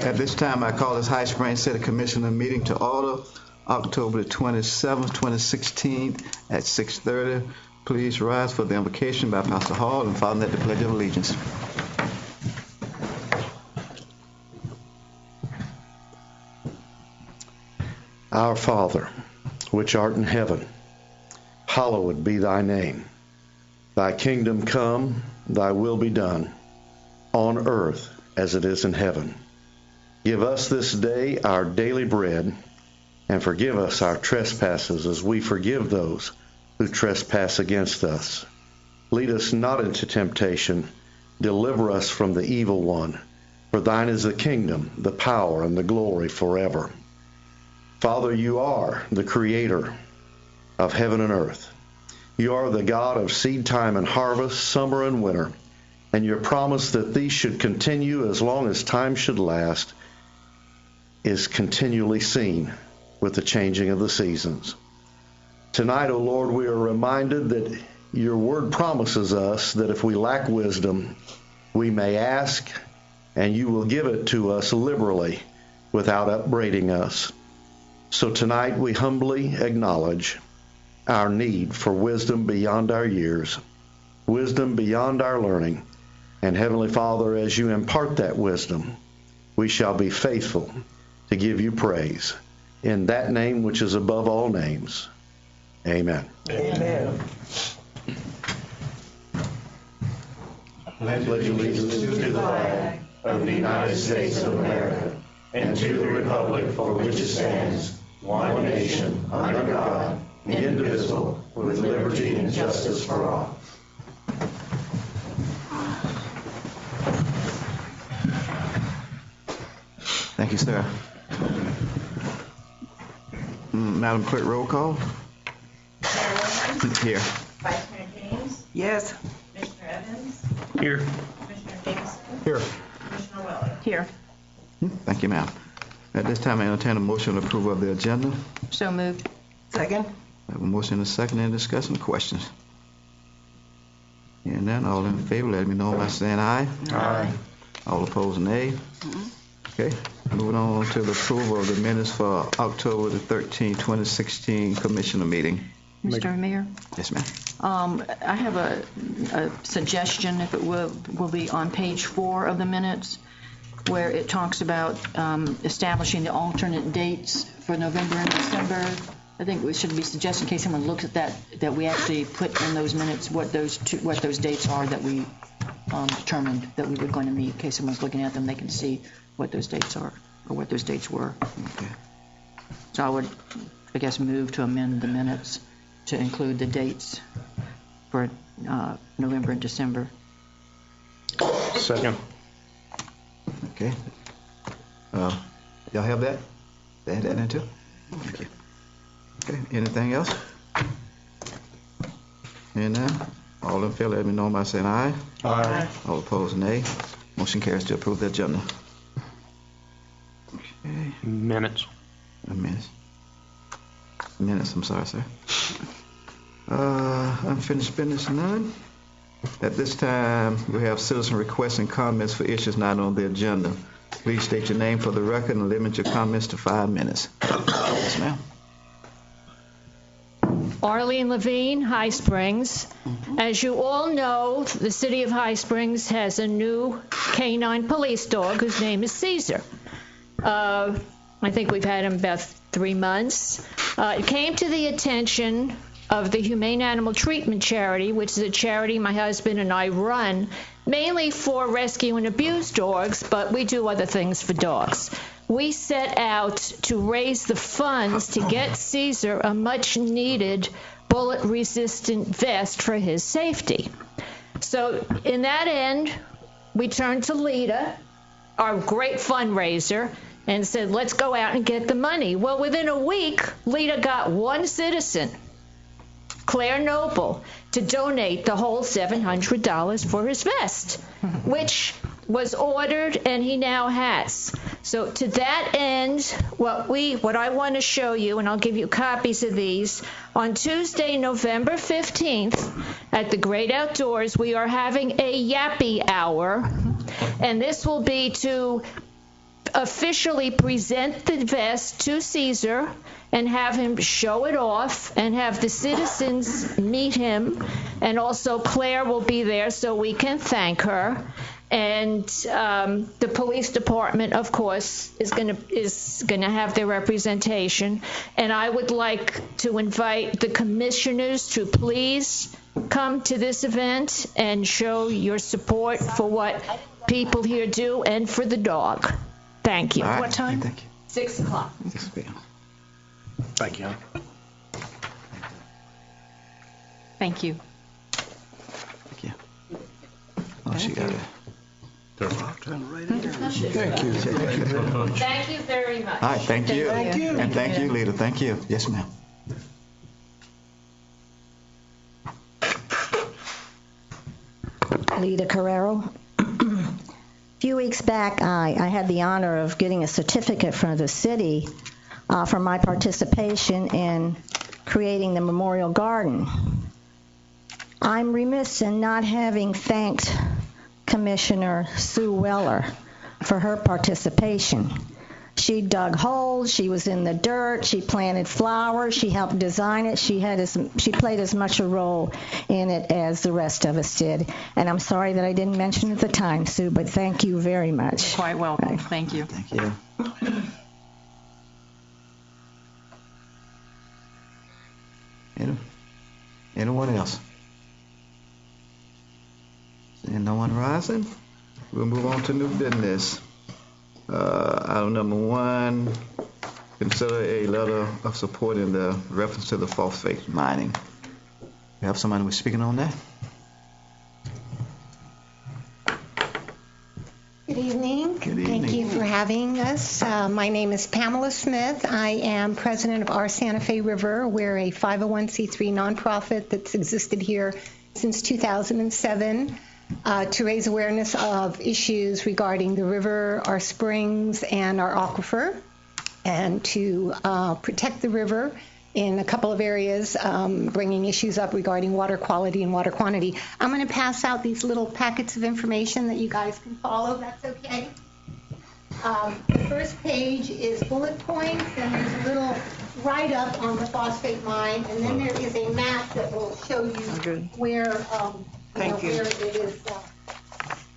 At this time, I call this High Springs City Commissioner meeting to order, October the 27th, 2016, at 6:30. Please rise for the invocation by Pastor Hall and follow that the Pledge of Allegiance. Our Father, which art in heaven, hallowed be thy name. Thy kingdom come, thy will be done, on earth as it is in heaven. Give us this day our daily bread, and forgive us our trespasses as we forgive those who trespass against us. Lead us not into temptation, deliver us from the evil one. For thine is the kingdom, the power, and the glory forever. Father, you are the creator of heaven and earth. You are the God of seed time and harvest, summer and winter, and your promise that these should continue as long as time should last is continually seen with the changing of the seasons. Tonight, O Lord, we are reminded that your word promises us that if we lack wisdom, we may ask, and you will give it to us liberally without upbraiding us. So tonight we humbly acknowledge our need for wisdom beyond our years, wisdom beyond our learning. And Heavenly Father, as you impart that wisdom, we shall be faithful to give you praise. In that name which is above all names, amen. Amen. Pledge allegiance to the flag of the United States of America and to the republic for which it stands, one nation, under God, indivisible, with liberty and justice for all. Thank you, sir. Madam Clerk, roll call. Mayor Williams. Here. Vice Mayor James. Yes. Commissioner Evans. Here. Commissioner Jameson. Here. Commissioner Weller. Here. Thank you, ma'am. At this time, I entertain a motion to approve of the agenda. So moved. Second. I have a motion and a second. Any discussion or questions? Hearing none, all in favor, let me know by saying aye. Aye. All opposed, nay. Okay, moving on to the approval of the minutes for October the 13th, 2016 Commissioner meeting. Mr. Mayor, Yes, ma'am. I have a suggestion, if it will be on page 4 of the minutes, where it talks about establishing the alternate dates for November and December. I think we should be suggesting, in case someone looks at that we actually put in those minutes what those dates are that we determined that we were going to meet. In case someone's looking at them, they can see what those dates are, or what those dates were. Okay. So I would, I guess, move to amend the minutes to include the dates for November and December. Second. Okay. Y'all have that? They had that in too? Thank you. Okay, anything else? Hearing none, all in favor, let me know by saying aye. Aye. All opposed, nay. Motion carries to approve the agenda. Okay, Minutes. Minutes, I'm sorry, sir. Unfinished business, none. At this time, we have citizen requests and comments for issues not on the agenda. Please state your name for the record and limit your comments to 5 minutes. Yes, ma'am. Arlene Levine, High Springs. As you all know, the city of High Springs has a new canine police dog whose name is Caesar. I think we've had him about 3 months. It came to the attention of the Humane Animal Treatment Charity, which is a charity my husband and I run, mainly for rescue and abused dogs, but we do other things for dogs. We set out to raise the funds to get Caesar a much-needed bullet-resistant vest for his safety. So in that end, we turned to Lita, our great fundraiser, and said, let's go out and get the money. Well, within a week, Lita got one citizen, Claire Noble, to donate the whole $700 for his vest, which was ordered and he now has. So to that end, what I want to show you, and I'll give you copies of these, on Tuesday, November 15th, at the Great Outdoors, we are having a Yappy Hour, and this will be to officially present the vest to Caesar and have him show it off and have the citizens meet him. And also Claire will be there so we can thank her. And the police department, of course, is going to have their representation. And I would like to invite the commissioners to please come to this event and show your support for what people here do and for the dog. Thank you. All right. What time? Thank you. 6 o'clock. 6 p.m. Thank you. Thank you. Thank you. Oh, she got it. Thank you very much. All right, thank you. Thank you. And thank you, Lita. Thank you. Yes, ma'am. Lita Carrero. A few weeks back, I had the honor of getting a certificate from the city for my participation in creating the Memorial Garden. I'm remiss in not having thanked Commissioner Sue Weller for her participation. She dug holes, she was in the dirt, she planted flowers, she helped design it, she played as much a role in it as the rest of us did. And I'm sorry that I didn't mention at the time, Sue, but thank you very much. Quite welcome. Thank you. Thank you. Anyone else? Seeing no one rising, we'll move on to new business. Item number 1, consider a letter of support in the reference to the phosphate mining. We have somebody who's speaking on that? Good evening. Good Thank evening. you for having us. My name is Pamela Smith. I am president of Our Santa Fe River. We're a 501c3 nonprofit that's existed here since 2007 to raise awareness of issues regarding the river, our springs, and our aquifer, and to protect the river in a couple of areas, bringing issues up regarding water quality and water quantity. I'm going to pass out these little packets of information that you guys can follow. That's okay. The first page is bullet points, and there's a little write-up on the phosphate mine, and then there is a map that will show you where, where it is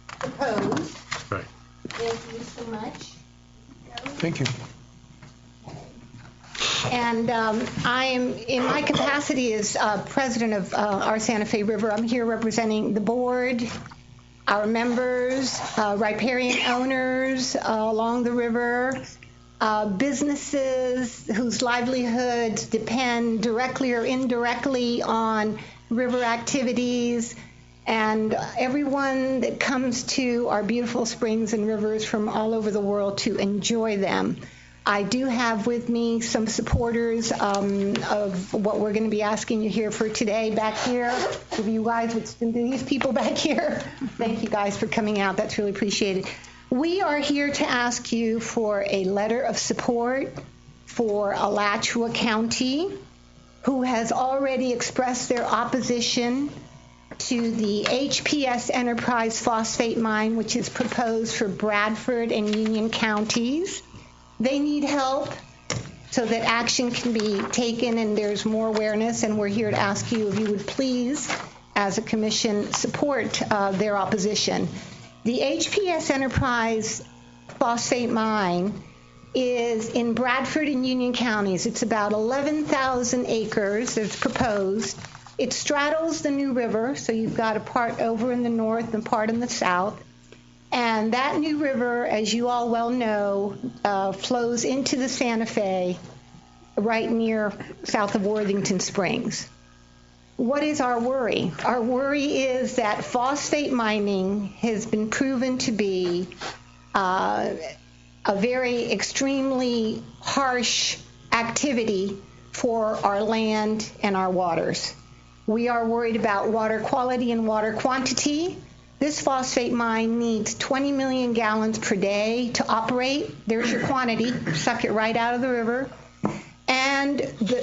proposed. Right. Thank you so much. Thank you. And I am, in my capacity as president of our Santa Fe River, I'm here representing the board, our members, riparian owners along the river, businesses whose livelihoods depend directly or indirectly on river activities, and everyone that comes to our beautiful springs and rivers from all over the world to enjoy them. I do have with me some supporters of what we're going to be asking you here for today back here. If you guys would, these people back here, thank you guys for coming out. That's really appreciated. We are here to ask you for a letter of support for Alachua County, who has already expressed their opposition to the HPS Enterprise phosphate mine, which is proposed for Bradford and Union counties. They need help so that action can be taken and there's more awareness, and we're here to ask you if you would please, as a commission, support their opposition. The HPS Enterprise phosphate mine is in Bradford and Union counties. It's about 11,000 acres that's proposed. It straddles the New River, so you've got a part over in the north and part in the south. And that New River, as you all well know, flows into the Santa Fe right near south of Worthington Springs. What is our worry? Our worry is that phosphate mining has been proven to be a very extremely harsh activity for our land and our waters. We are worried about water quality and water quantity. This phosphate mine needs 20 million gallons per day to operate. There's your quantity. Suck it right out of the river. And And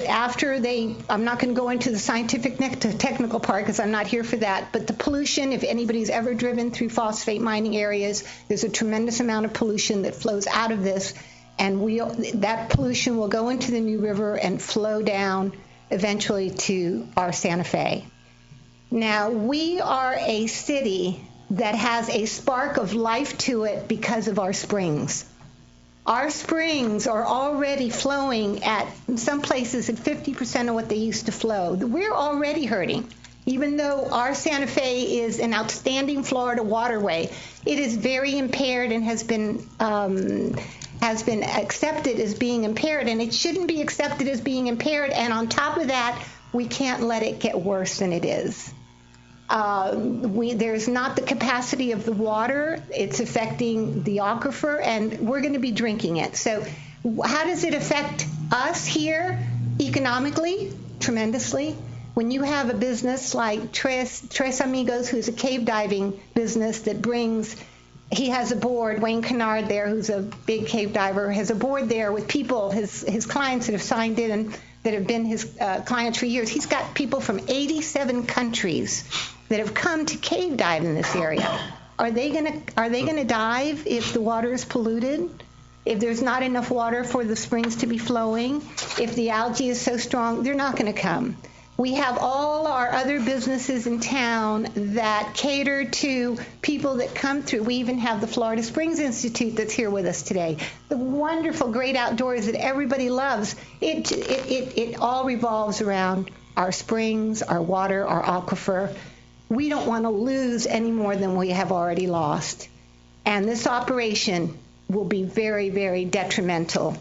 after I'm not going to go into the scientific technical part because I'm not here for that, but the pollution, if anybody's ever driven through phosphate mining areas, there's a tremendous amount of pollution that flows out of this, and that pollution will go into the New River and flow down eventually to our Santa Fe. Now, we are a city that has a spark of life to it because of our springs. Our springs are already flowing in some places at 50% of what they used to flow. We're already hurting. Even though our Santa Fe is an outstanding Florida waterway, it is very impaired and has been accepted as being impaired, and it shouldn't be accepted as being impaired. And on top of that, we can't let it get worse than it is. There's not the capacity of the water. It's affecting the aquifer, and we're going to be drinking it. So how does it affect us here economically? Tremendously. When you have a business like Tres Amigos, who's a cave diving business that he has a board, Wayne Kennard there, who's a big cave diver, has a board there with people, his clients that have signed in and that have been his clients for years. He's got people from 87 countries that have come to cave dive in this area. Are they gonna dive if the water is polluted? If there's not enough water for the springs to be flowing? If the algae is so strong, they're not gonna come. We have all our other businesses in town that cater to people that come through. We even have the Florida Springs Institute that's here with us today. The wonderful, great outdoors that everybody loves. It all revolves around our springs, our water, our aquifer. We don't want to lose any more than we have already lost. And this operation will be very, very detrimental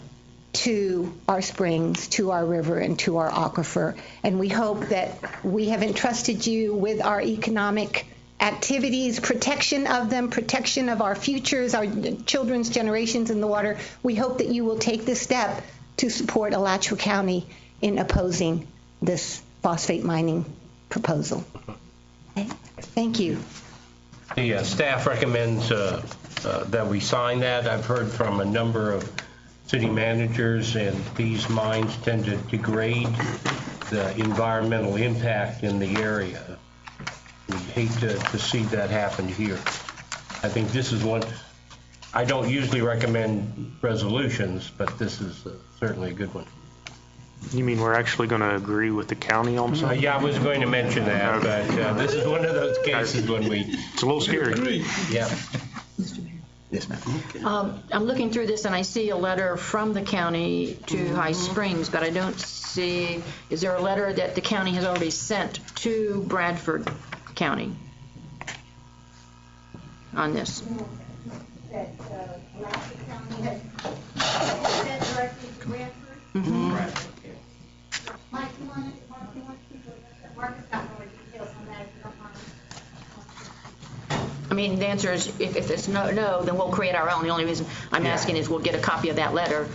to our springs, to our river, and to our aquifer. And we hope that we have entrusted you with our economic activities, protection of them, protection of our futures, our children's generations in the water. We hope that you will take this step to support Alachua County in opposing this phosphate mining proposal. Okay. Thank you. The staff recommends that we sign that. I've heard from a number of city managers, and these mines tend to degrade the environmental impact in the area. We hate to see that happen here. I think this is one. I don't usually recommend resolutions, but this is certainly a good one. You mean we're actually going to agree with the county on something? Yeah, I was going to mention that, but this is one of those cases when we... It's a little scary. Yeah. Yes, ma'am. I'm looking through this and I see a letter from the county to High Springs, but I don't see, is there a letter that the county has already sent to Bradford County on this? That Alachua County has sent directly to Bradford. Mike, you want to Marcus got more details on that if you don't mind. I mean, the answer is if it's no, then we'll create our own. The only reason I'm asking is we'll get a copy of that letter.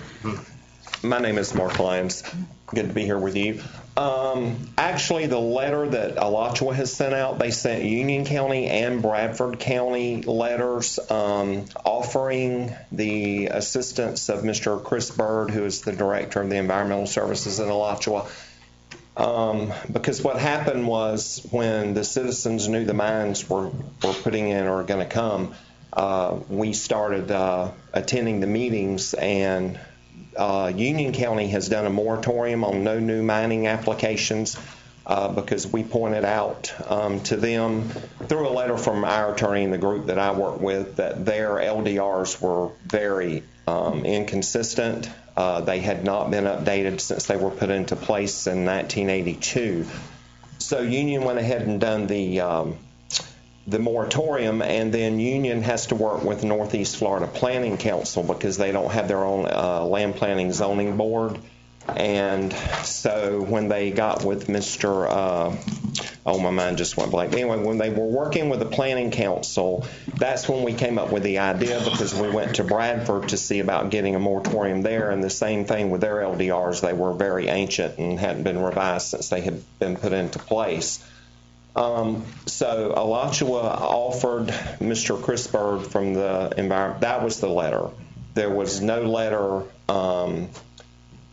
My name is Mark Lyons. Good to be here with you. Actually, the letter that Alachua has sent out, they sent Union County and Bradford County letters offering the assistance of Mr. Chris Bird, who is the director of the Environmental Services in Alachua. Because what happened was when the citizens knew the mines were putting in or going to come, we started attending the meetings, and Union County has done a moratorium on no new mining applications because we pointed out to them through a letter from our attorney in the group that I work with that their LDRs were very inconsistent. They had not been updated since they were put into place in 1982. So Union went ahead and done the moratorium, and then Union has to work with Northeast Florida Planning Council because they don't have their own land planning zoning board. And so when they got with Mr. My mind just went blank. Anyway, when they were working with the Planning Council, that's when we came up with the idea, because we went to Bradford to see about getting a moratorium there, and the same thing with their LDRs. They were very ancient and hadn't been revised since they had been put into place. So Alachua offered Mr. Chris Bird from the environment. That was the letter. There was no letter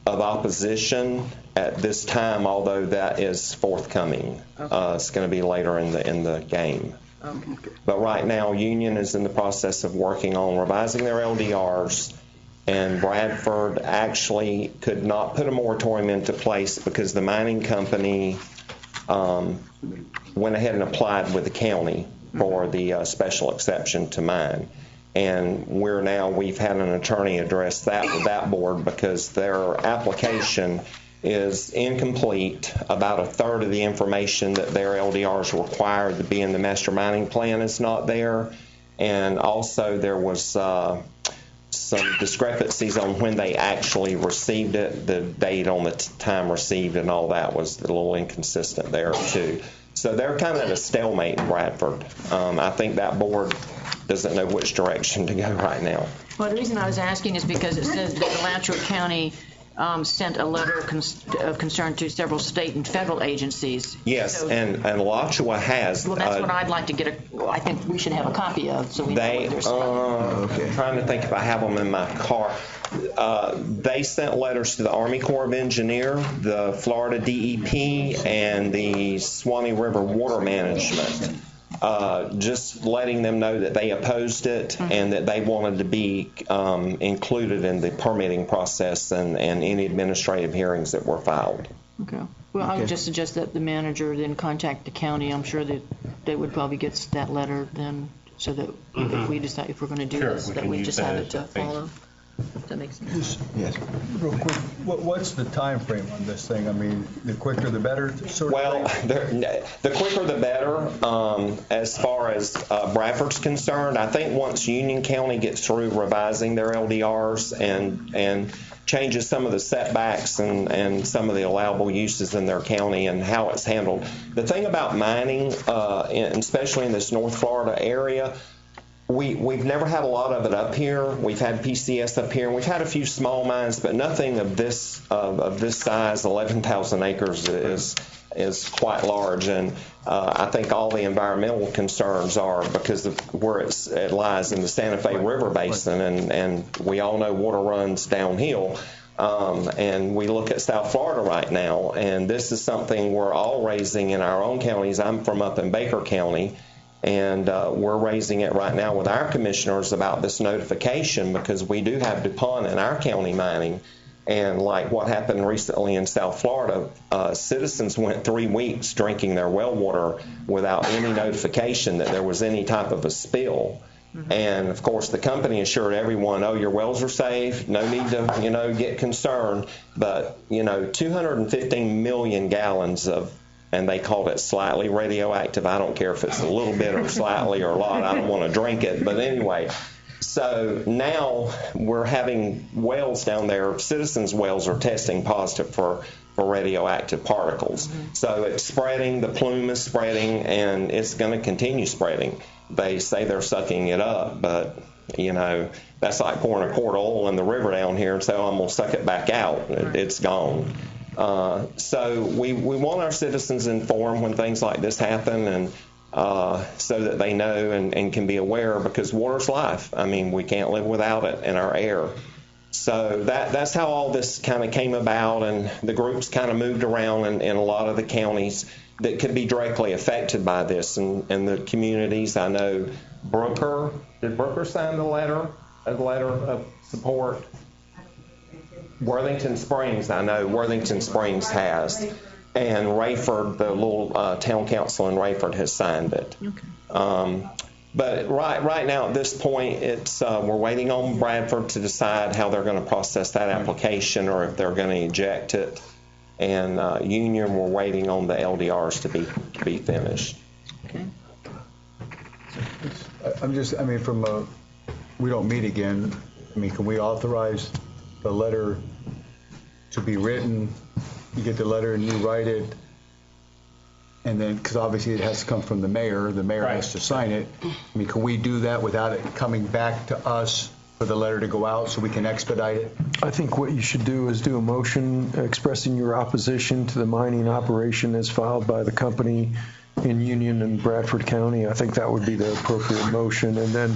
of opposition at this time, although that is forthcoming. It's going to be later in the game. Okay. But right now, Union is in the process of working on revising their LDRs, and Bradford actually could not put a moratorium into place because the mining company went ahead and applied with the county for the special exception to mine. And we've had an attorney address that with that board because their application is incomplete. About a third of the information that their LDRs required to be in the master mining plan is not there. And also there was some discrepancies on when they actually received it. The date on the time received and all that was a little inconsistent there too. So they're kind of at a stalemate in Bradford. I think that board doesn't know which direction to go right now. Well, the reason I was asking is because it says that Alachua County sent a letter of concern to several state and federal agencies. Yes, So- and Alachua has. Well, that's what I'd like to get I think we should have a copy of, so we know what they're saying. I'm trying to think if I have them in my car. They sent letters to the Army Corps of Engineers, the Florida DEP, and the Suwannee River Water Management. Just letting them know that they opposed it and that they wanted to be included in the permitting process and any administrative hearings that were filed. Okay. Well, I would just suggest that the manager then contact the county. I'm sure that they would probably get that letter then, so that if we decide if we're going to do Sure, this, we that can we use just that have as it to a base. follow. Does that make sense? Yes. Real quick, what's the time frame on this thing? I mean, the quicker the better, sort of Well, thing? the quicker the better. As far as Bradford's concerned, I think once Union County gets through revising their LDRs and changes some of the setbacks and some of the allowable uses in their county and how it's handled. The thing about mining, especially in this North Florida area, We've never had a lot of it up here. We've had PCS up here, and we've had a few small mines, but nothing of this size. 11,000 acres is quite large, and I think all the environmental concerns are because of where it lies in the Santa Fe River Basin, and we all know water runs downhill. And we look at South Florida right now, and this is something we're all raising in our own counties. I'm from up in Baker County. And we're raising it right now with our commissioners about this notification because we do have DuPont in our county mining. And like what happened recently in South Florida, citizens went 3 weeks drinking their well water without any notification that there was any type of a spill. And of course, the company assured everyone, "Oh, your wells are safe. No need to, get concerned." But 215 million gallons of, and they called it slightly radioactive. I don't care if it's a little bit or slightly or a lot. I don't want to drink it. But anyway, so now we're having wells down there, citizens' wells are testing positive for radioactive particles. So it's spreading, the plume is spreading, and it's going to continue spreading. They say they're sucking it up, but, that's like pouring a quart of oil in the river down here and say, "Oh, I'm going to suck it back out." It's gone. So we want our citizens informed when things like this happen, and so that they know and can be aware, because water's life. I mean, we can't live without it in our air. So that's how all this kind of came about, and the groups kind of moved around in a lot of the counties that could be directly affected by this, and the communities. I know Brooker, did Brooker sign a letter of support? Worthington Springs, I know Worthington Springs has, and Rayford, the little town council in Rayford, has signed it. Okay. But right now at this point, it's we're waiting on Bradford to decide how they're going to process that application or if they're going to eject it. And Union, we're waiting on the LDRs to be finished. Okay. We don't meet again. Can we authorize the letter to be written? You get the letter and you write it, and then, because obviously it has to come from the mayor has to sign it. Can we do that without it coming back to us for the letter to go out so we can expedite it? I think what you should do is do a motion expressing your opposition to the mining operation as filed by the company in Union and Bradford County. I think that would be the appropriate motion, and then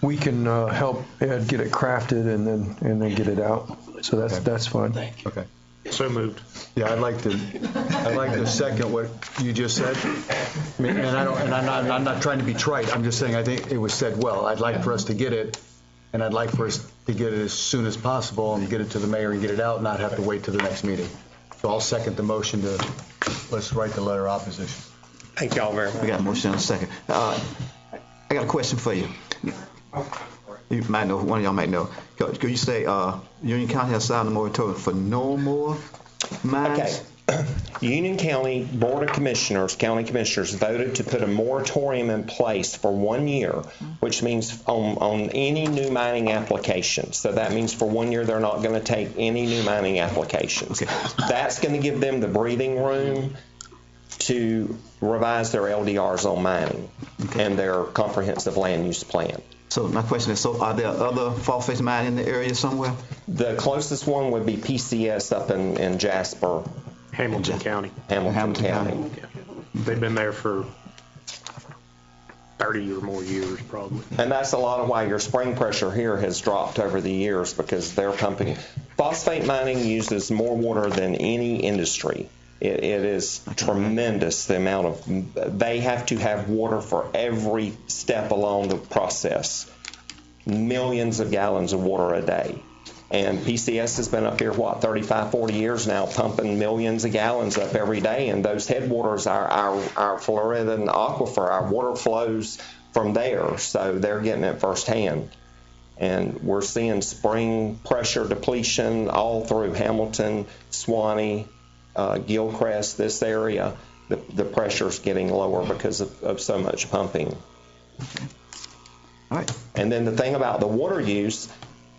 we can help Ed get it crafted and then get it out. So that's fine. Okay. So moved. Yeah, I'd like to second what you just said. I mean, I'm not trying to be trite. I'm just saying I think it was said well. I'd like for us to get it, and I'd like for us to get it as soon as possible and get it to the mayor and get it out, not have to wait till the next meeting. So I'll second the motion to let's write the letter of opposition. Thank y'all very much. We got a motion and a second. I got a question for you. You might know, one of y'all might know. Could you say Union County has signed a moratorium for no more mines? Okay. Union County Board of Commissioners, county commissioners, voted to put a moratorium in place for 1 year, which means on any new mining applications. So that means for 1 year they're not going to take any new mining applications. Okay. That's going to give them the breathing room to revise their LDRs on mining and their comprehensive land use plan. So my question is, so are there other phosphate mines in the area somewhere? The closest one would be PCS up in Jasper. Hamilton County. Hamilton County. Yeah. They've been there for 30 or more years, probably. And that's a lot of why your spring pressure here has dropped over the years, because they're pumping. Phosphate mining uses more water than any industry. It is tremendous, the amount of, they have to have water for every step along the process. Millions of gallons of water a day. And PCS has been up here, 35, 40 years now, pumping millions of gallons up every day. And those headwaters, our Floridan aquifer, our water flows from there. So they're getting it firsthand. And we're seeing spring pressure depletion all through Hamilton, Suwannee, Gilcrest, this area. The pressure's getting lower because of so much pumping. All right. And then the thing about the water use,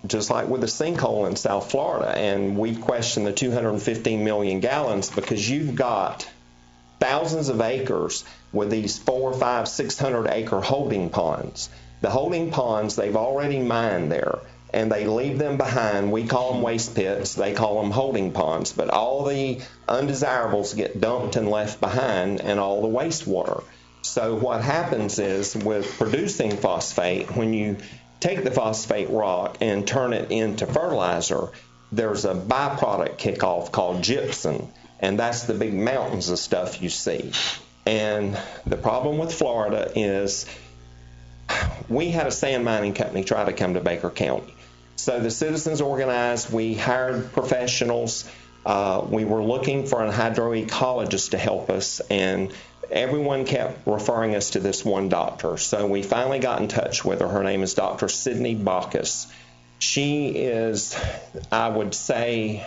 just like with the sinkhole in South Florida, and we question the 215 million gallons because you've got thousands of acres with these 400, 500, 600 acre holding ponds. The holding ponds, they've already mined there, and they leave them behind. We call them waste pits. They call them holding ponds. But all the undesirables get dumped and left behind, and all the wastewater. So what happens is with producing phosphate, when you take the phosphate rock and turn it into fertilizer, there's a byproduct kickoff called gypsum, and that's the big mountains of stuff you see. And the problem with Florida is we had a sand mining company try to come to Baker County. So the citizens organized, we hired professionals, we were looking for a hydroecologist to help us, and everyone kept referring us to this one doctor. So we finally got in touch with her. Her name is Dr. Sydney Bacchus. She is, I would say,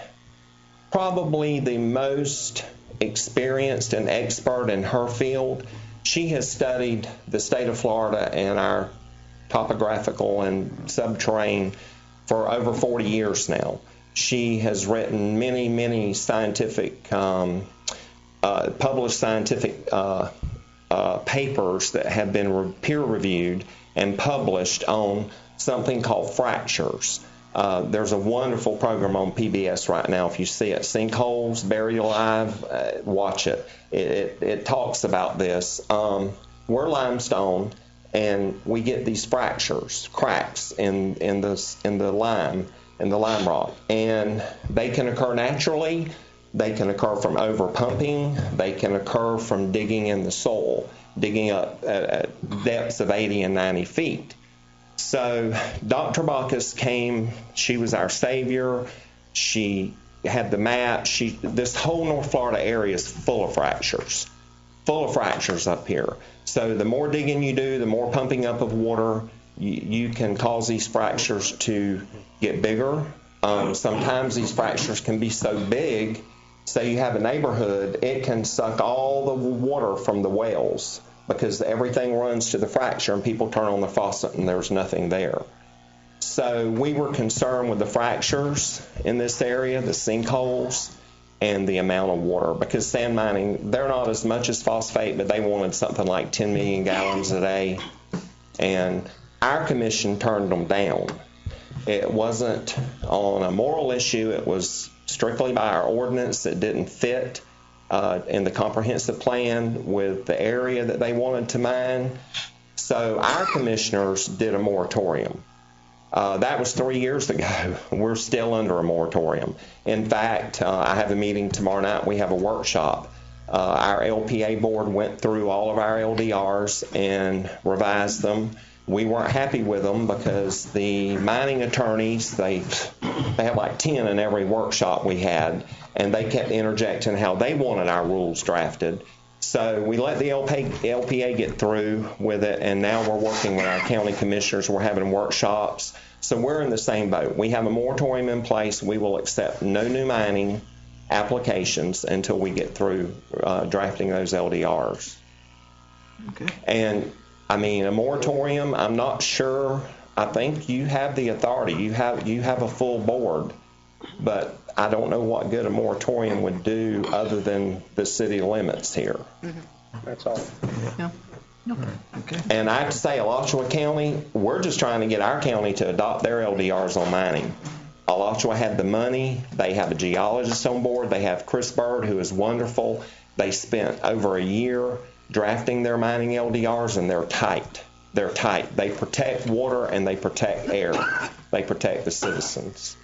probably the most experienced and expert in her field. She has studied the state of Florida and our topographical and subterranean for over 40 years now. She has written many, many scientific published scientific papers that have been peer-reviewed and published on something called fractures. There's a wonderful program on PBS right now. If you see it, Sinkholes, Buried Alive, watch it. It talks about this. We're limestone, and we get these fractures, cracks in the lime rock, and they can occur naturally. They can occur from overpumping. They can occur from digging in the soil, digging up at depths of 80 and 90 feet. So Dr. Bacchus came. She was our savior. She had the map. This whole North Florida area is full of fractures up here. So the more digging you do, the more pumping up of water, you can cause these fractures to get bigger. Sometimes these fractures can be so big, say you have a neighborhood, it can suck all the water from the wells because everything runs to the fracture and people turn on the faucet and there's nothing there. So we were concerned with the fractures in this area, the sinkholes, and the amount of water, because sand mining, they're not as much as phosphate, but they wanted something like 10 million gallons a day, and our commission turned them down. It wasn't on a moral issue. It was strictly by our ordinance that didn't fit in the comprehensive plan with the area that they wanted to mine. So our commissioners did a moratorium. That was 3 years ago. We're still under a moratorium. In fact, I have a meeting tomorrow night. We have a workshop. Our LPA board went through all of our LDRs and revised them. We weren't happy with them because the mining attorneys, they had like 10 in every workshop we had, and they kept interjecting how they wanted our rules drafted. So we let the LPA get through with it, and now we're working with our county commissioners. We're having workshops. So we're in the same boat. We have a moratorium in place. We will accept no new mining applications until we get through drafting those LDRs. Okay. And I mean, a moratorium, I'm not sure. I think you have the authority. You have a full board, but I don't know what good a moratorium would do other than the city limits here. That's all. Yeah. Okay. And I have to say, Alachua County, we're just trying to get our county to adopt their LDRs on mining. Alachua had the money. They have a geologist on board. They have Chris Bird, who is wonderful. They spent over a year drafting their mining LDRs, and they're tight. They're tight. They protect water and they protect air. They protect the citizens.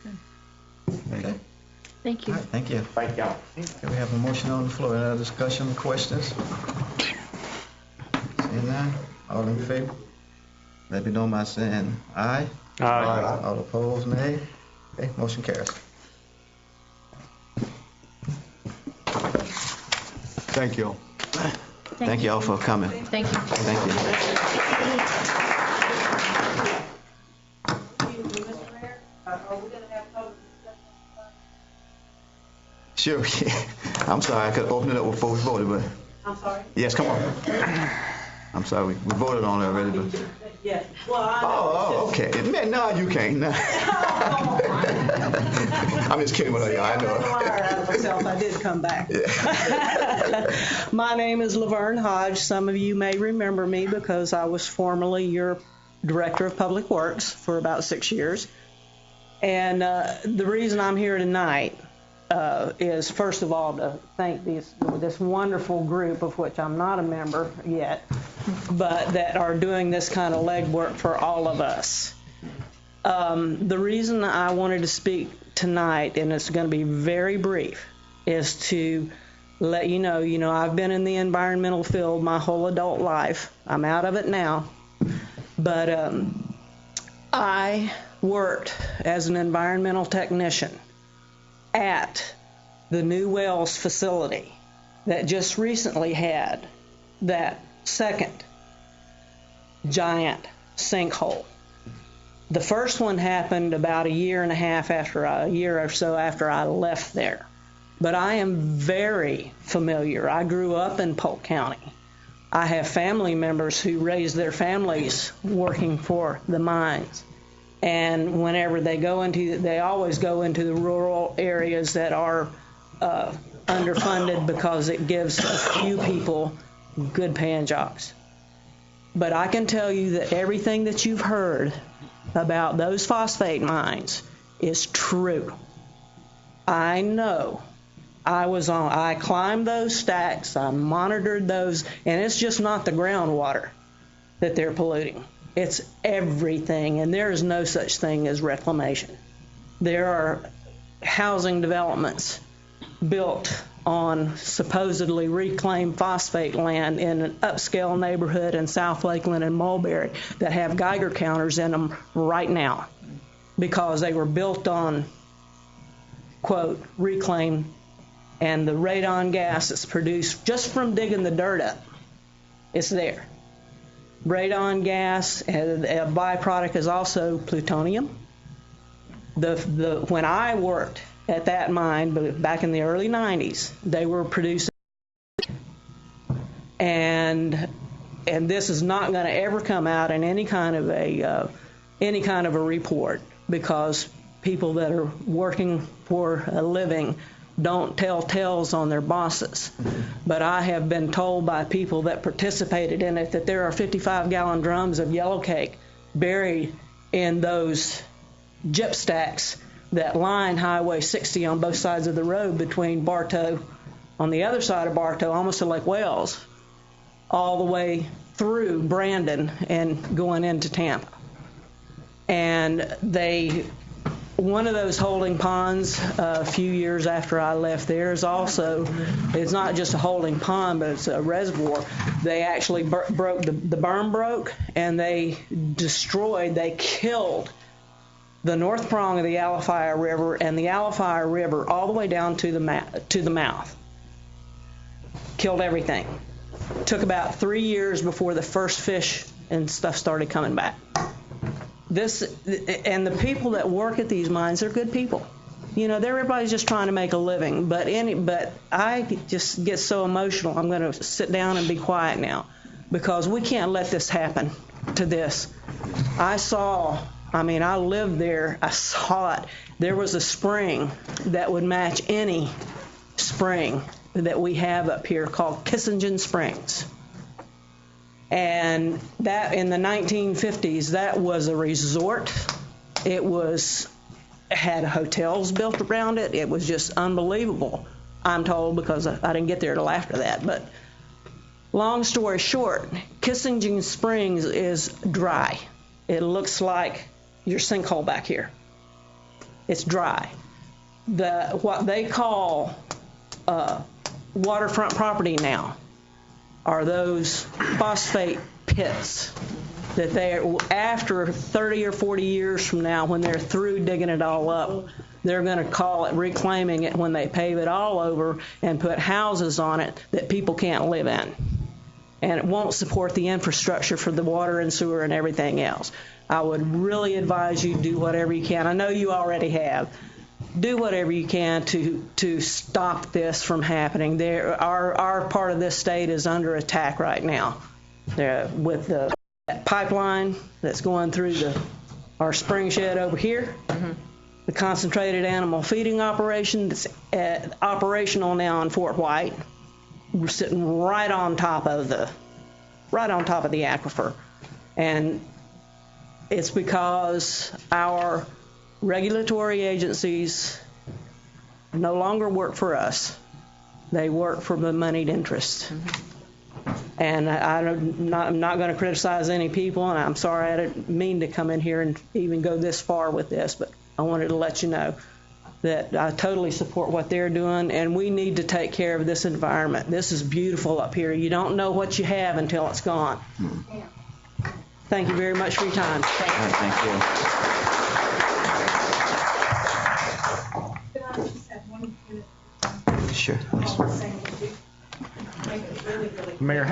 Okay. Thank you. All right, thank you. Thank y'all. Okay, we have a motion on the floor. Any other discussion, questions? Seeing none, all in favor? Let me know by saying aye. Aye. All opposed, nay. Okay, motion carries. Thank you. Thank you all for coming. Thank you. Thank you. Mr. Mayor, are we going to have public discussion? Sure. I'm sorry, I could open it up before we voted, but I'm sorry? yes, come on. I'm sorry, we voted on it already, but. Yes. Well, I Oh, okay. Man, no, you can't. No. I'm just kidding with y'all. I know. I did come back. My name is Laverne Hodge. Some of you may remember me because I was formerly your Director of Public Works for about 6 years. And the reason I'm here tonight is, first of all, to thank this wonderful group, of which I'm not a member yet, but that are doing this kind of legwork for all of us. The reason I wanted to speak tonight, and it's going to be very brief, is to let you know, I've been in the environmental field my whole adult life. I'm out of it now. But I worked as an environmental technician at the New Wells facility that just recently had that second giant sinkhole. The first one happened about a year or so after I left there. But I am very familiar. I grew up in Polk County. I have family members who raised their families working for the mines. And whenever they always go into the rural areas that are underfunded because it gives a few people good paying jobs. But I can tell you that everything that you've heard about those phosphate mines is true. I know. I climbed those stacks, I monitored those, and it's just not the groundwater that they're polluting. It's everything, and there is no such thing as reclamation. There are housing developments built on supposedly reclaimed phosphate land in an upscale neighborhood in South Lakeland and Mulberry that have Geiger counters in them right now because they were built on, quote, reclaim, and the radon gas that's produced just from digging the dirt up, it's there. Radon gas, and a byproduct is also plutonium. When I worked at that mine back in the early 90s, they were producing, and this is not going to ever come out in any kind of a report because people that are working for a living don't tell tales on their bosses. But I have been told by people that participated in it that there are 55-gallon drums of yellow cake buried in those gyp stacks that line Highway 60 on both sides of the road between Bartow, on the other side of Bartow, almost to Lake Wales, all the way through Brandon and going into Tampa. And one of those holding ponds a few years after I left there is also, it's not just a holding pond, but it's a reservoir. They actually broke, the berm broke, and they killed the north prong of the Alafia River and the Alafia River all the way down to the mouth. Killed everything. Took about 3 years before the first fish and stuff started coming back. And the people that work at these mines, they're good people. You know, everybody's just trying to make a living. But I just get so emotional. I'm going to sit down and be quiet now, because we can't let this happen to this. I lived there. I saw it. There was a spring that would match any spring that we have up here called Kissingen Springs. And that in the 1950s, that was a resort. It had hotels built around it. It was just unbelievable, I'm told, because I didn't get there till after that. But long story short, Kissingen Springs is dry. It looks like your sinkhole back here. It's dry. What they call waterfront property now are those phosphate pits that after 30 or 40 years from now, when they're through digging it all up, they're going to call it reclaiming it when they pave it all over and put houses on it that people can't live in. And it won't support the infrastructure for the water and sewer and everything else. I would really advise you do whatever you can. I know you already have. Do whatever you can to stop this from happening. Our part of this state is under attack right now. With the pipeline that's going through our spring shed over here, the concentrated animal feeding operation that's operational now in Fort White. We're sitting right on top of the aquifer, and it's because our regulatory agencies no longer work for us. They work for the moneyed interest. And I'm not going to criticize any people, and I'm sorry I didn't mean to come in here and even go this far with this, but I wanted to let you know that I totally support what they're doing, and we need to take care of this environment. This is beautiful up here. You don't know what you have until it's gone. Thank you very much for your time. Thank you. Sure. Mayor,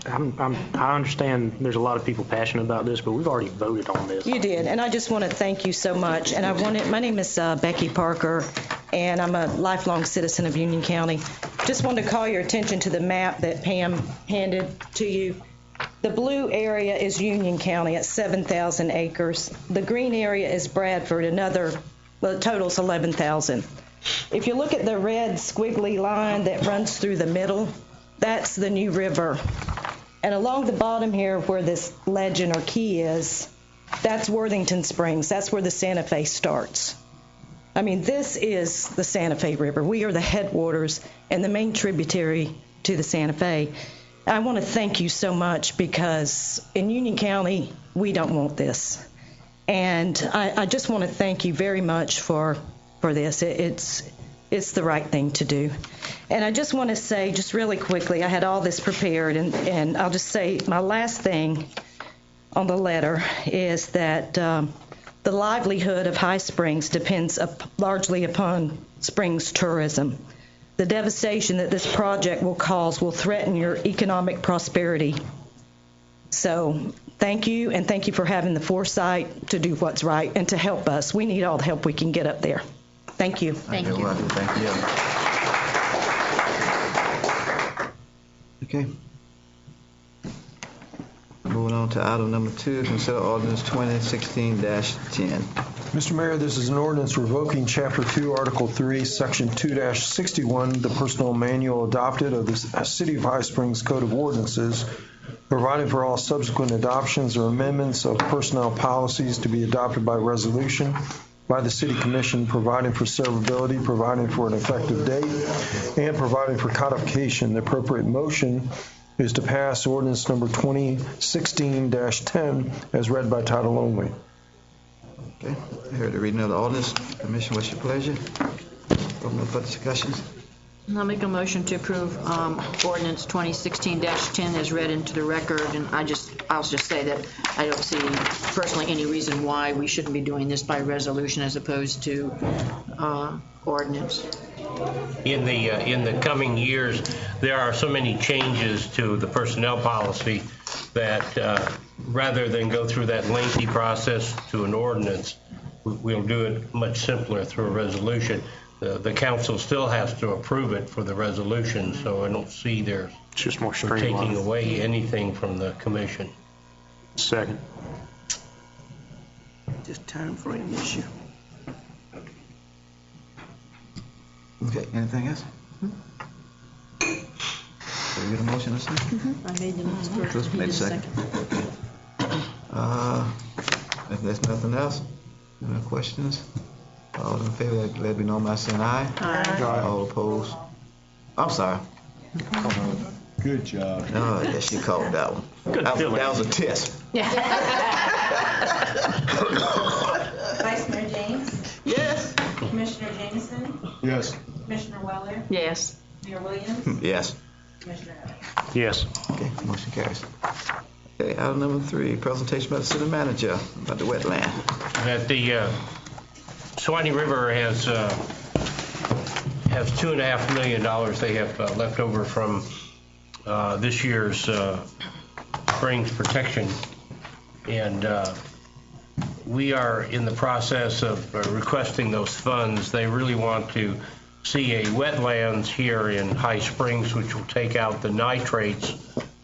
I understand there's a lot of people passionate about this, but we've already voted on this. You did, and I just want to thank you so much. And my name is Becky Parker, and I'm a lifelong citizen of Union County. Just wanted to call your attention to the map that Pam handed to you. The blue area is Union County at 7,000 acres. The green area is Bradford, the total's 11,000. If you look at the red squiggly line that runs through the middle, that's the New River. And along the bottom here where this legend or key is, that's Worthington Springs. That's where the Santa Fe starts. I mean, this is the Santa Fe River. We are the headwaters and the main tributary to the Santa Fe. I want to thank you so much, because in Union County, we don't want this. And I just want to thank you very much for this. It's the right thing to do. And I just want to say, just really quickly, I had all this prepared, and I'll just say my last thing on the letter is that the livelihood of High Springs depends largely upon springs tourism. The devastation that this project will cause will threaten your economic prosperity. So thank you, and thank you for having the foresight to do what's right and to help us. We need all the help we can get up there. Thank you. Thank you. Thank you. Okay. Moving on to item number 2, consider ordinance 2016-10. Mr. Mayor, this is an ordinance revoking Chapter 2, Article 3, Section 2-61, the personnel manual adopted of the City of High Springs Code of Ordinances, providing for all subsequent adoptions or amendments of personnel policies to be adopted by resolution by the City Commission, providing for severability, providing for an effective date, and providing for codification. The appropriate motion is to pass ordinance number 2016-10 as read by title only. Okay, I heard the reading of the ordinance. Commission, what's your pleasure? Open up for discussions. I'll make a motion to approve ordinance 2016-10 as read into the record, and I'll just say that I don't see personally any reason why we shouldn't be doing this by resolution as opposed to ordinance. In the coming years, there are so many changes to the personnel policy that rather than go through that lengthy process to an ordinance, we'll do it much simpler through a resolution. The council still has to approve it for the resolution, so I don't see there's just more taking away anything from the commission. Second. Just time frame issue. Okay, anything else? Did you get a motion or something? I made the motion. Just made a second. If there's nothing else, no questions? All in favor, let me know by saying aye. Aye. All opposed? I'm sorry. Good job. Oh, yes, you called that one. Good That feeling. was a test. Vice Mayor James, Yes. Commissioner Jameson, Yes. Commissioner Weller, Yes. Mayor Williams, Yes. Commissioner Evans. Yes. Okay, motion carries. Okay, item number 3, presentation by the city manager about the wetland. That the Suwannee River has $2.5 million they have left over from this year's Springs Protection, and we are in the process of requesting those funds. They really want to see a wetlands here in High Springs, which will take out the nitrates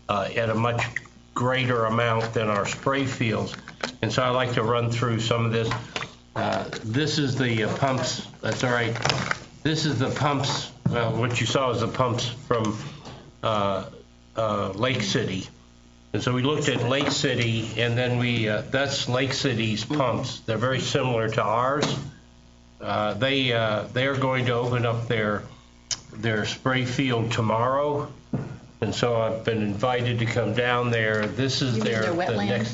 at a much greater amount than our spray fields. And so I'd like to run through some of this. This is the pumps. That's all right. This is the pumps. What you saw is the pumps from Lake City. And so we looked at Lake City, and then that's Lake City's pumps. They're very similar to ours. They are going to open up their spray field tomorrow, and so I've been invited to come down there. This is their wetland?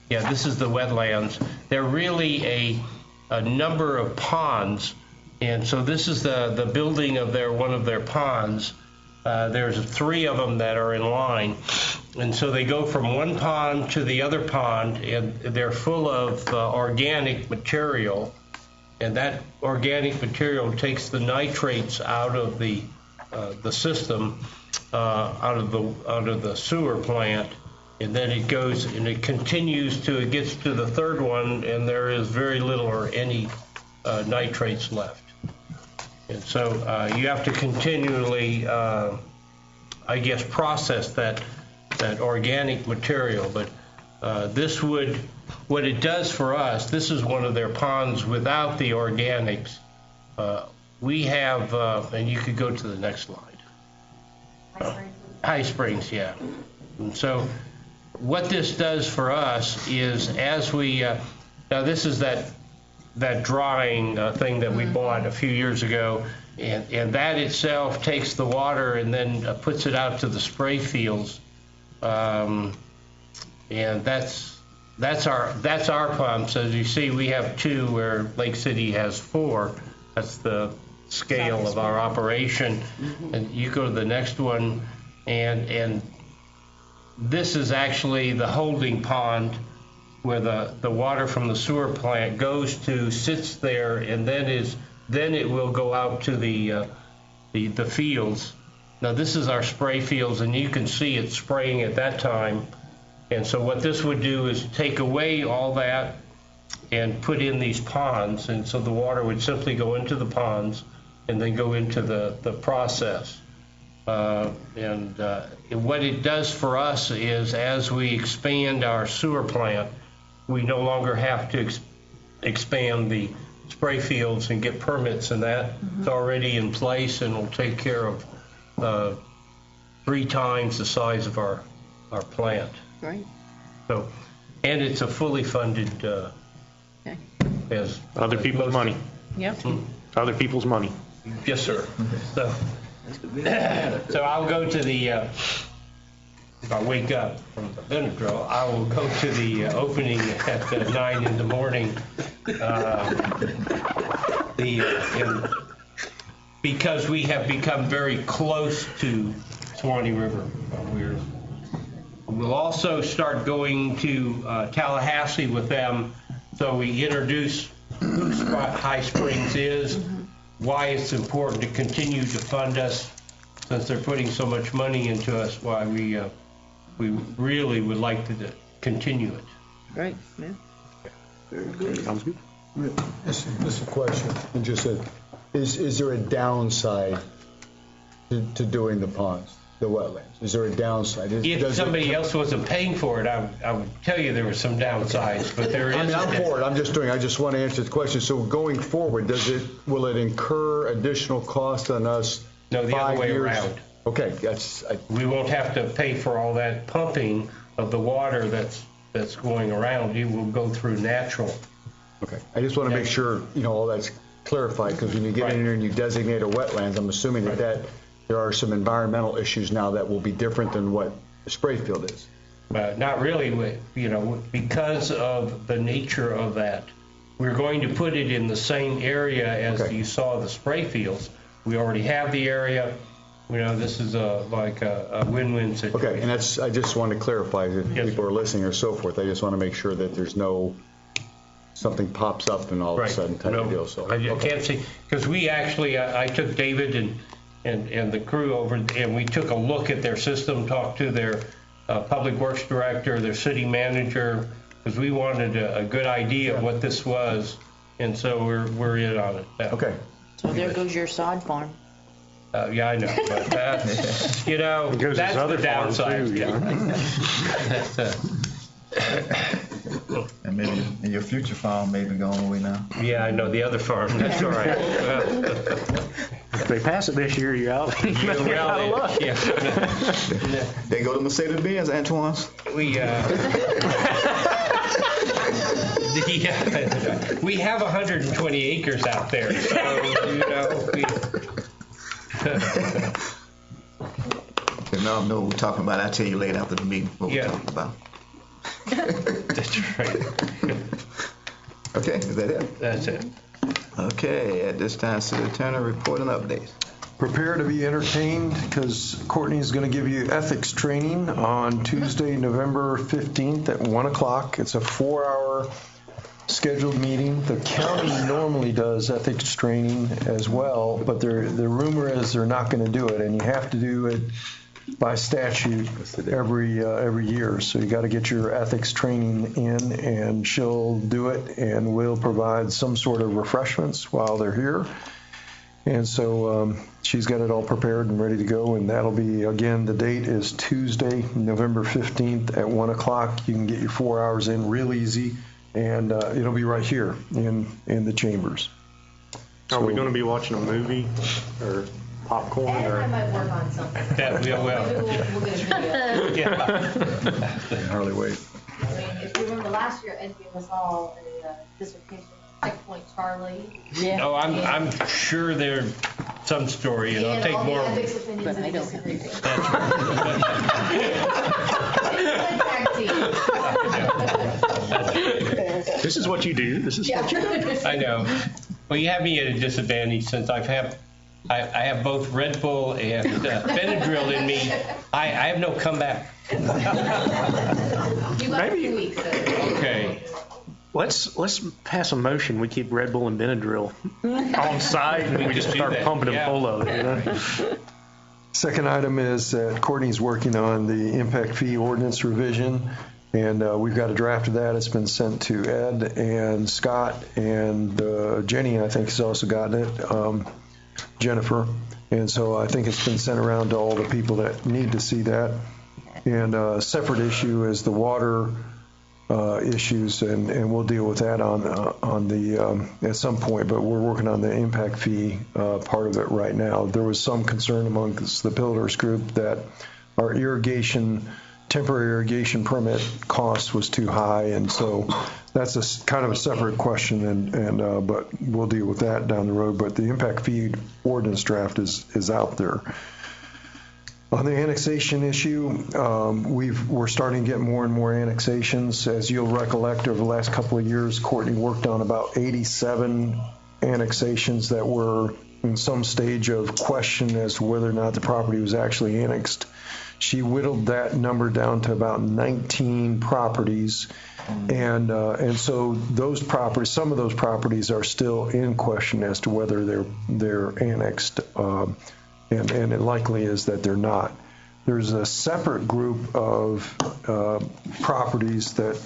This is the wetlands. They're really a number of ponds, and so this is the building of one of their ponds. There's 3 of them that are in line, and so they go from one pond to the other pond, and they're full of organic material, and that organic material takes the nitrates out of the system, out of the sewer plant, and then it goes and it continues to, it gets to the 3rd one, and there is very little or any nitrates left. And so you have to continually, I guess, process that organic material. But what it does for us, this is one of their ponds without the organics. We have, and you could go to the next slide. High Springs, yeah. And so what this does for us is as we, now this is that drying thing that we bought a few years ago, and that itself takes the water and then puts it out to the spray fields, and that's our pumps. As you see, we have 2 where Lake City has 4. That's the scale of our operation. And you go to the next one, and this is actually the holding pond where the water from the sewer plant goes to, sits there, and then it will go out to the fields. Now this is our spray fields, and you can see it spraying at that time. And so what this would do is take away all that and put in these ponds, and so the water would simply go into the ponds and then go into the process. And what it does for us is as we expand our sewer plant, we no longer have to expand the spray fields and get permits, and that it's already in place and will take care of 3 times the size of our plant. Right. So, and it's a fully funded as Other people's money. Yep. Other people's money. Yes, sir. So I'll go to if I wake up from the Benadryl, I will go to the opening at 9 in the morning. Because we have become very close to Suwannee River. We'll also start going to Tallahassee with them, so we introduce who High Springs is, why it's important to continue to fund us, since they're putting so much money into us, why we really would like to continue it. Great, yeah. Very good. Sounds good. Just a question. And just is there a downside to doing the ponds, the wetlands? Is there a downside? If somebody else wasn't paying for it, I would tell you there were some downsides, but there is. I mean, I'm for it. I just want to answer the question. So going forward, will it incur additional cost on us? No, the other way around. Okay, we won't have to pay for all that pumping of the water that's going around. It will go through natural. Okay, I just want to make sure all that's clarified, because when you get in there and you designate a wetlands, I'm assuming that there are some environmental issues now that will be different than what Sprayfield is. Not really, because of the nature of that. We're going to put it in the same area as you saw the spray fields. We already have the area. This is like a win-win situation. Okay, and I just want to clarify that people are listening or so forth. I just want to make sure that there's something pops up and all of a sudden type of deal. So I can't see, because we actually, I took David and the crew over, and we took a look at their system, talked to their public works director, their city manager, because we wanted a good idea of what this was, and so we're in on it. Okay. So there goes your sod farm. Yeah, I know, but that's, that's the downside. And maybe in your future farm may be going away now. Yeah, I know, the other farm, that's all right. If they pass it this year, you're out. You're out of luck. They go to Mercedes-Benz, Antoine's. We have 120 acres out there, so, Now I know what we're talking about. I'll tell you later after the meeting what we're talking about. That's right. Okay, is that it? That's it. Okay, at this time, City Attorney, report and updates. Prepare to be entertained, because Courtney is going to give you ethics training on Tuesday, November 15th at 1 o'clock. It's a 4-hour scheduled meeting. The county normally does ethics training as well, but the rumor is they're not going to do it, and you have to do it by statute every year. So you got to get your ethics training in, and she'll do it, and we'll provide some sort of refreshments while they're here. And so she's got it all prepared and ready to go, and that'll be, again, the date is Tuesday, November 15th at 1 o'clock. You can get your 4 hours in real easy, and it'll be right here in the chambers. Are we going to be watching a movie or popcorn? I might work on something. Yeah, we will. Maybe we'll get a video. Harley Wade. I mean, if you remember last year, Ed gave us all a dissertation, Checkpoint Charlie. Yeah. Oh, I'm sure there's some story, and I'll take all more. the ethics opinions and disagreements. This is what you do. This is what you do. I know. Well, you have me at a disadvantage since I have both Red Bull and Benadryl in me. I have no comeback. You got 2 weeks. Okay. Let's pass a motion. We keep Red Bull and Benadryl on site, and we just start pumping them full of it. Second item is that Courtney's working on the impact fee ordinance revision, and we've got a draft of that. It's been sent to Ed and Scott, and Jenny, I think, has also gotten it, Jennifer. And so I think it's been sent around to all the people that need to see that. And a separate issue is the water issues, and we'll deal with that on the at some point. But we're working on the impact fee part of it right now. There was some concern amongst the builders group that our temporary irrigation permit cost was too high, and so that's a kind of a separate question. And but we'll deal with that down the road. But the impact fee ordinance draft is out there. On the annexation issue, we're starting to get more and more annexations. As you'll recollect, over the last couple of years, Courtney worked on about 87 annexations that were in some stage of question as to whether or not the property was actually annexed. She whittled that number down to about 19 properties, and so those properties, some of those properties are still in question as to whether they're annexed, and it likely is that they're not. There's a separate group of properties that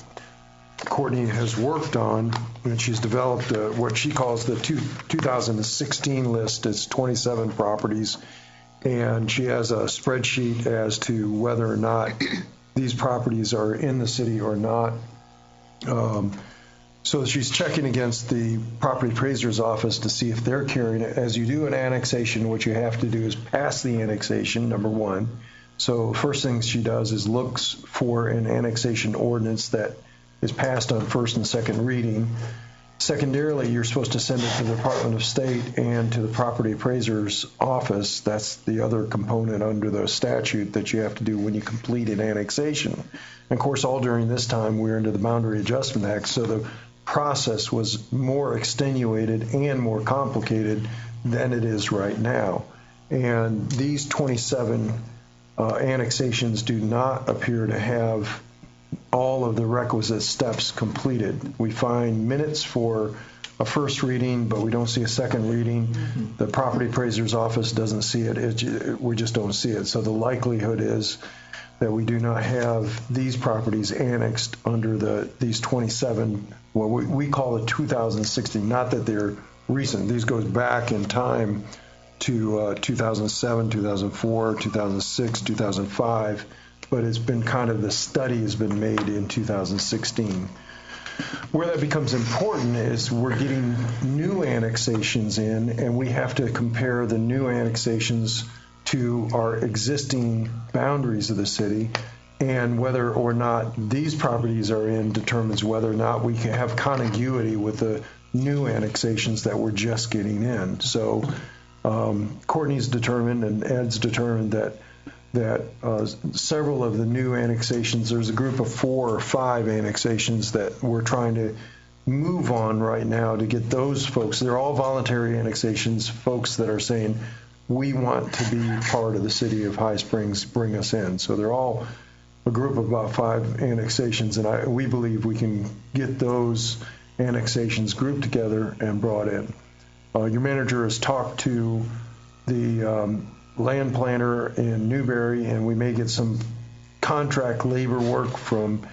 Courtney has worked on, and she's developed what she calls the 2016 list. It's 27 properties. And she has a spreadsheet as to whether or not these properties are in the city or not. So she's checking against the property appraiser's office to see if they're carrying it. As you do an annexation, what you have to do is pass the annexation, number one. So first thing she does is looks for an annexation ordinance that is passed on first and second reading. Secondarily, you're supposed to send it to the Department of State and to the property appraiser's office. That's the other component under the statute that you have to do when you complete an annexation. And of course, all during this time, we're into the Boundary Adjustment Act, so the process was more extenuated and more complicated than it is right now. And these 27 annexations do not appear to have all of the requisite steps completed. We find minutes for a first reading, but we don't see a second reading. The property appraiser's office doesn't see it. We just don't see it. So the likelihood is that we do not have these properties annexed under these 27, what we call it 2016, not that they're recent. These goes back in time to 2007, 2004, 2006, 2005. But it's been kind of, the study has been made in 2016. Where that becomes important is we're getting new annexations in, and we have to compare the new annexations to our existing boundaries of the city, and whether or not these properties are in determines whether or not we can have contiguity with the new annexations that we're just getting in. So Courtney's determined and Ed's determined that several of the new annexations, there's a group of 4 or 5 annexations that we're trying to move on right now to get those folks. They're all voluntary annexations, folks that are saying, we want to be part of the city of High Springs, bring us in. So they're all a group of about 5 annexations, and we believe we can get those annexations grouped together and brought in. Your manager has talked to the land planner in Newberry, and we may get some contract labor work from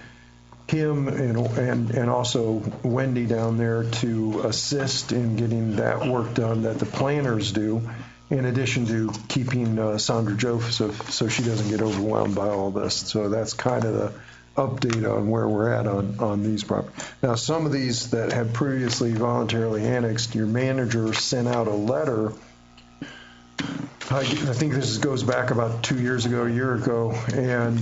him and also Wendy down there to assist in getting that work done that the planners do, in addition to keeping Sandra Joseph so she doesn't get overwhelmed by all this. So that's kind of the update on where we're at on these properties. Now, some of these that had previously voluntarily annexed, your manager sent out a letter. I think this goes back about 2 years ago, a year ago, and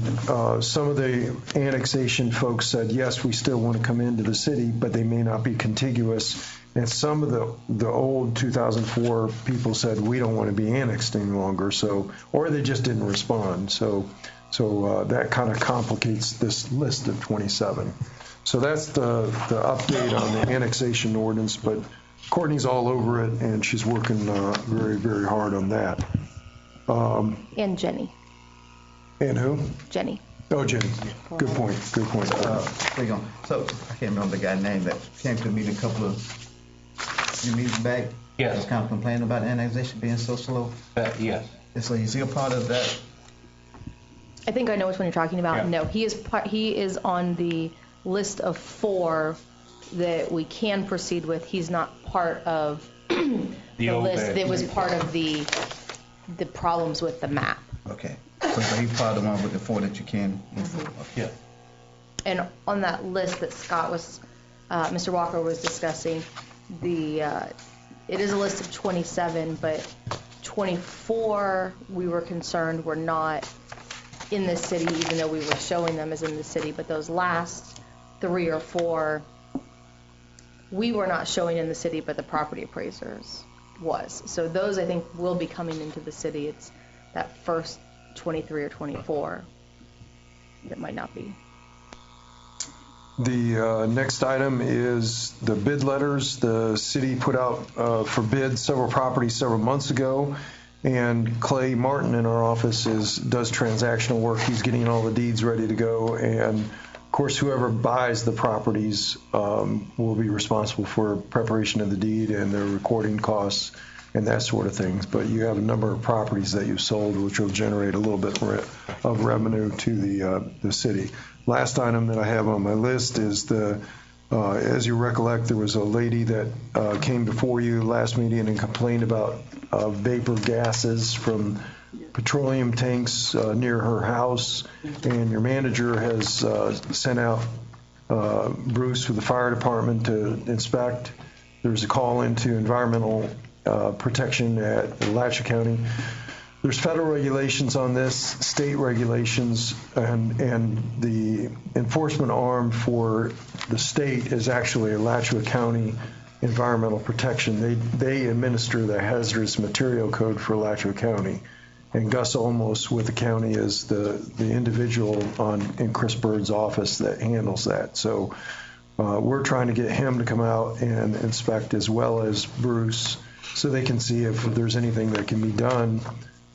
some of the annexation folks said, yes, we still want to come into the city, but they may not be contiguous. And some of the old 2004 people said, we don't want to be annexed any longer, or they just didn't respond. So that kind of complicates this list of 27. So that's the update on the annexation ordinance, but Courtney's all over it, and she's working very, very hard on that. And Jenny. And who? Jenny. Oh, Jenny. Good point. Good point. There you go. So I can't remember the guy's name that came to me a couple of meetings back. Yes. Was kind of complaining about annexation being so slow. Yes. So is he a part of that? I think I know which one you're talking about. Yeah. No, he is on the list of 4 that we can proceed with. He's not part of the list that was part of the problems with the map. Okay. So he's part of the one with the 4 that you can. Mm-hmm. Yeah. And on that list that Mr. Walker was discussing, it is a list of 27, but 24 we were concerned were not in the city, even though we were showing them as in the city. But those last 3 or 4, we were not showing in the city, but the property appraisers was. So those, I think, will be coming into the city. It's that first 23 or 24, that might not be. The next item is the bid letters. The city put out for bid several properties several months ago, and Clay Martin in our office does transactional work. He's getting all the deeds ready to go, and of course, whoever buys the properties will be responsible for preparation of the deed and their recording costs and that sort of things. But you have a number of properties that you've sold, which will generate a little bit of revenue to the city. Last item that I have on my list is as you recollect, there was a lady that came before you last meeting and complained about vapor gases from petroleum tanks near her house, and your manager has sent out Bruce with the fire department to inspect. There's a call into environmental protection at Alachua County. There's federal regulations on this, state regulations, and the enforcement arm for the state is actually Alachua County Environmental Protection. They administer the hazardous material code for Alachua County, and Gus Olmos with the county is the individual in Chris Bird's office that handles that. So we're trying to get him to come out and inspect, as well as Bruce, so they can see if there's anything that can be done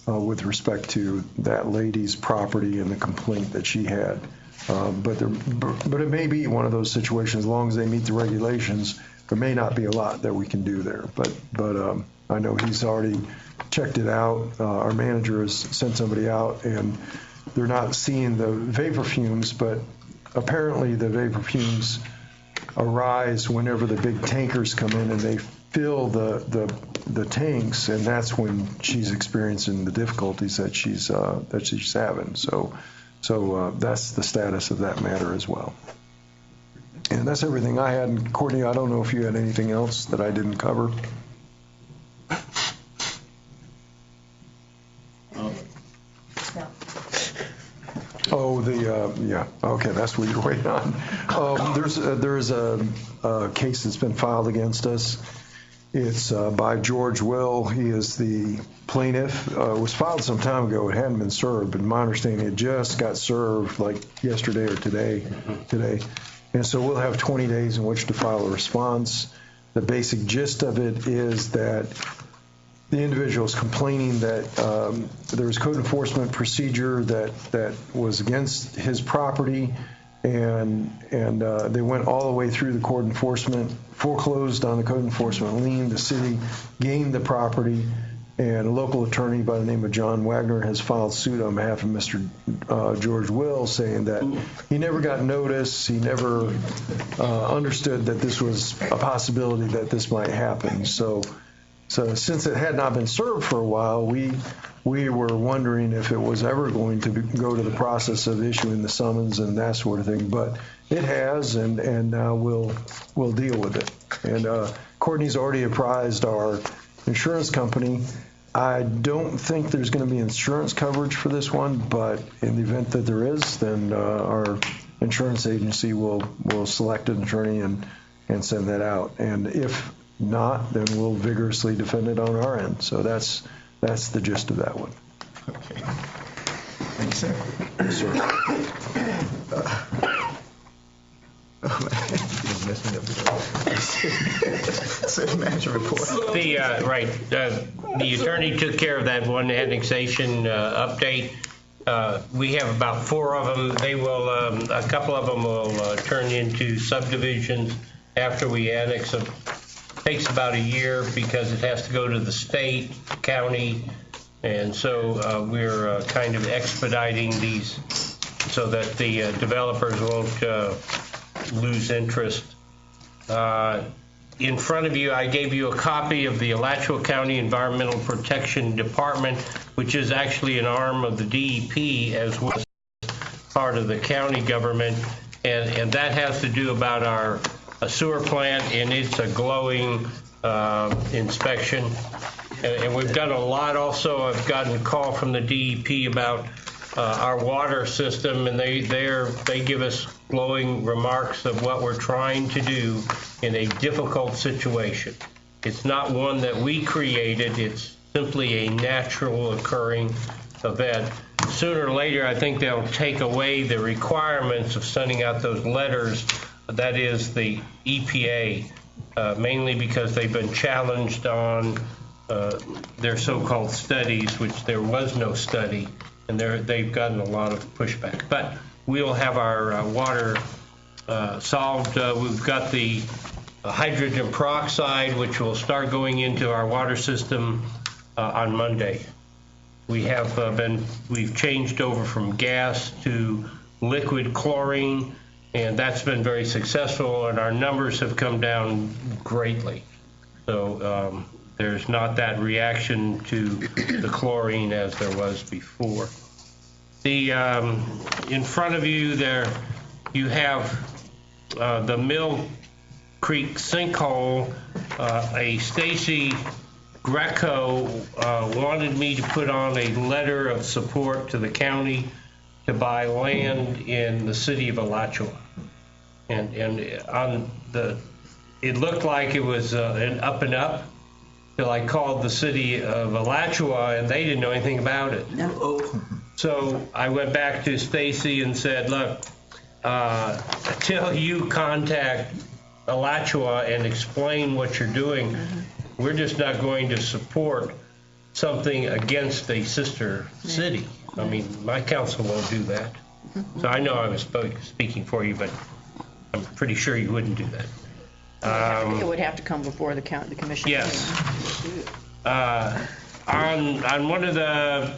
with respect to that lady's property and the complaint that she had. But it may be one of those situations, as long as they meet the regulations, there may not be a lot that we can do there. But I know he's already checked it out. Our manager has sent somebody out, and they're not seeing the vapor fumes, but apparently the vapor fumes arise whenever the big tankers come in and they fill the tanks, and that's when she's experiencing the difficulties that she's having. So that's the status of that matter as well. And that's everything I had. And Courtney, I don't know if you had anything else that I didn't cover. Oh, yeah. Okay, that's what you're waiting on. There is a case that's been filed against us. It's by George Will. He is the plaintiff. It was filed some time ago. It hadn't been served, but my understanding, it just got served like yesterday or today. And so we'll have 20 days in which to file a response. The basic gist of it is that the individual is complaining that there was code enforcement procedure that was against his property, and they went all the way through the court enforcement, foreclosed on the code enforcement lien. The city gained the property, and a local attorney by the name of John Wagner has filed suit on behalf of Mr. George Will, saying that he never got notice, he never understood that this was a possibility that this might happen. So since it had not been served for a while, we were wondering if it was ever going to go to the process of issuing the summons and that sort of thing. But it has, and now we'll deal with it. And Courtney's already apprised our insurance company. I don't think there's going to be insurance coverage for this one, but in the event that there is, then our insurance agency will select an attorney and send that out. And if not, then we'll vigorously defend it on our end. So that's the gist of that one. Okay. Thank you, sir. Yes, sir. City manager report. The attorney took care of that one annexation update. We have about 4 of them. They will, a couple of them will turn into subdivisions after we annex them. Takes about a year because it has to go to the state, county, and so we're kind of expediting these so that the developers won't lose interest. In front of you, I gave you a copy of the Alachua County Environmental Protection Department, which is actually an arm of the DEP as well as part of the county government, and that has to do about our sewer plant, and it's a glowing inspection. And we've done a lot also. I've gotten a call from the DEP about our water system, and they give us glowing remarks of what we're trying to do in a difficult situation. It's not one that we created. It's simply a natural occurring event. sooner or later, I think they'll take away the requirements of sending out those letters. That is the EPA, mainly because they've been challenged on their so-called studies, which there was no study, and they've gotten a lot of pushback. But we'll have our water solved. We've got the hydrogen peroxide, which will start going into our water system on Monday. We've changed over from gas to liquid chlorine, and that's been very successful, and our numbers have come down greatly. So there's not that reaction to the chlorine as there was before. In front of you there, you have the Mill Creek sinkhole. Stacy Greco wanted me to put on a letter of support to the county to buy land in the city of Alachua. And it looked like it was an up and up till I called the city of Alachua, and they didn't know anything about it. So I went back to Stacy and said, look, until you contact Alachua and explain what you're doing, we're just not going to support something against a sister city. I mean, my council won't do that. So I know I was speaking for you, but I'm pretty sure you wouldn't do that. It would have to come before the commission. Yes. On one of the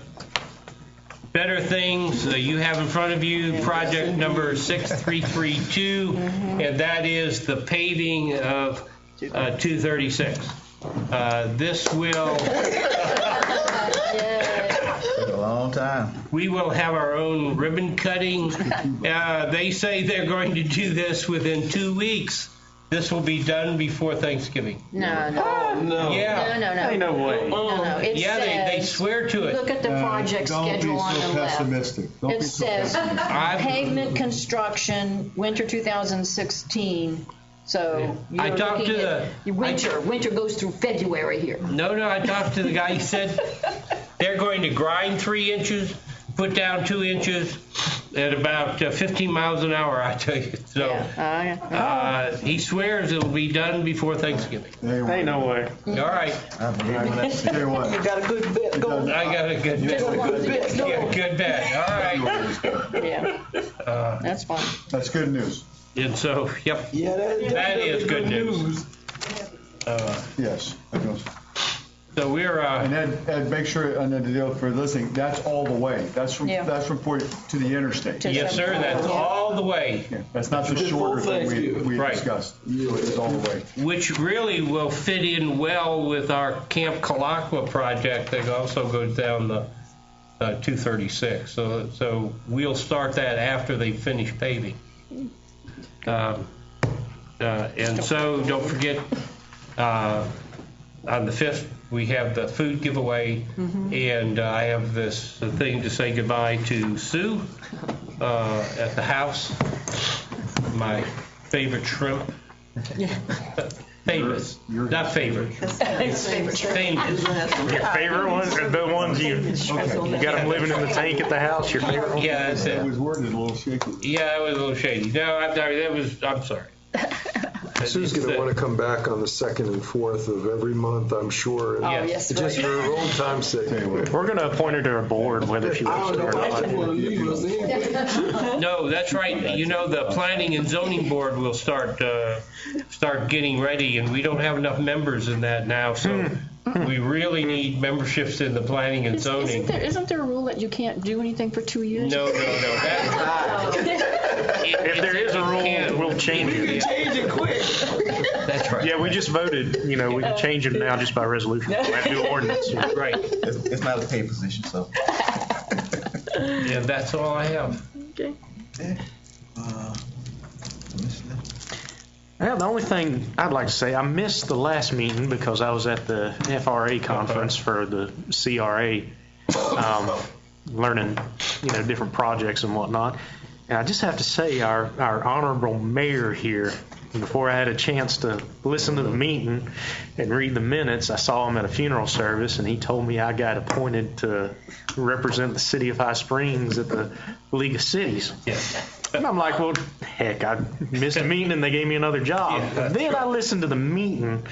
better things you have in front of you, project number 6332, and that is the paving of 236. This will... Took a long time. We will have our own ribbon cutting. They say they're going to do this within 2 weeks. This will be done before Thanksgiving. No. Yeah. No. Ain't no way. No. It They says, swear to it. look at the project schedule on the left. Pessimistic. Don't It be so says pessimistic. pavement construction, winter 2016. So you're I talked looking to at winter goes through February here. No, I talked to the guy. He said they're going to grind 3 inches, put down 2 inches at about 15 miles an hour, I tell you. So he swears it'll be done before Thanksgiving. Ain't no way. All right. Tell you what. You got a good bit going. I got a good bet. Yeah, good bet. All right. Yeah. That's fine. That's good news. And so, yep. Yeah, That is good news. Yes. that goes. So we're And Ed, make sure, and the deal for listening, that's all the way. That's from Port to the interstate. yes, sir. That's all the way. Yeah, that's not the shorter thing we Right. discussed. It's all the way. Which really will fit in well with our Camp Kalakwa project that also goes down the 236. So we'll start that after they finish paving. And so don't forget, on the 5th, we have the food giveaway, and I have this thing to say goodbye to Sue at the house, my favorite shrimp. Famous, not favorite. Famous. Your favorite ones are the ones you got them living in the tank at the house. Your favorite ones? Yeah, that's It it. was worded a little shaky. Yeah, it was a little shady. No, I'm sorry. Sue's going to want to come back on the 2nd and 4th of every month, I'm sure. And Yes. just for her own time's sake. We're going to appoint her to a board, whether she wants to or not. No, that's right. You know, the planning and zoning board will start getting ready, and we don't have enough members in that now, so we really need memberships in the planning and zoning. Isn't there a rule that you can't do anything for 2 years? No. If there is a rule, we'll change it. Change it quick. That's right. Yeah, we just voted. We can change it now just by resolution. We have to do ordinance. Right. It's not a paid position, so. And that's all I have. Okay. Well, the only thing I'd like to say, I missed the last meeting because I was at the FRA conference for the CRA, learning, different projects and whatnot. And I just have to say, our honorable mayor here And before I had a chance to listen to the meeting and read the minutes, I saw him at a funeral service, and he told me I got appointed to represent the city of High Springs at the League of Cities. And I'm like, well, heck, I missed a meeting and they gave me another job. But then I listened to the meeting,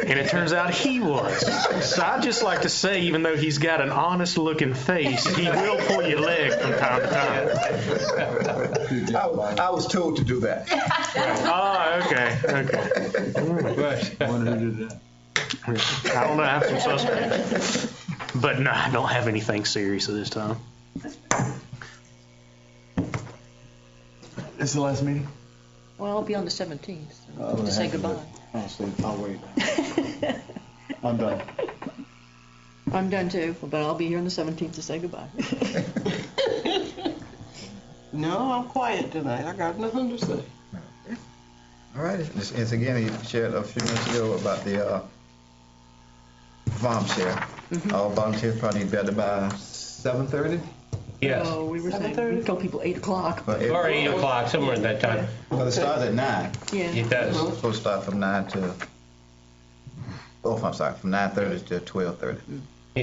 and it turns out he was. So I'd just like to say, even though he's got an honest-looking face, he will pull your leg from time to time. I was told to do that. Oh, okay. I wonder who did that. I don't know. I have some suspects. But no, I don't have anything serious at this time. It's the last meeting? Well, I'll be on the 17th to say goodbye. I'll wait. I'm done. I'm done too, but I'll be here on the 17th to say goodbye. No, I'm quiet tonight. I got nothing to say. All right. As again, you shared a few minutes ago about the volunteer. All volunteers probably need to be there by 7:30. Yes. Oh, we were saying, we told people 8 o'clock. Or 8 o'clock, somewhere at that time. Well, it starts at 9. Yeah. It does. It's supposed to start from 9 to, from 9:30 to 12:30.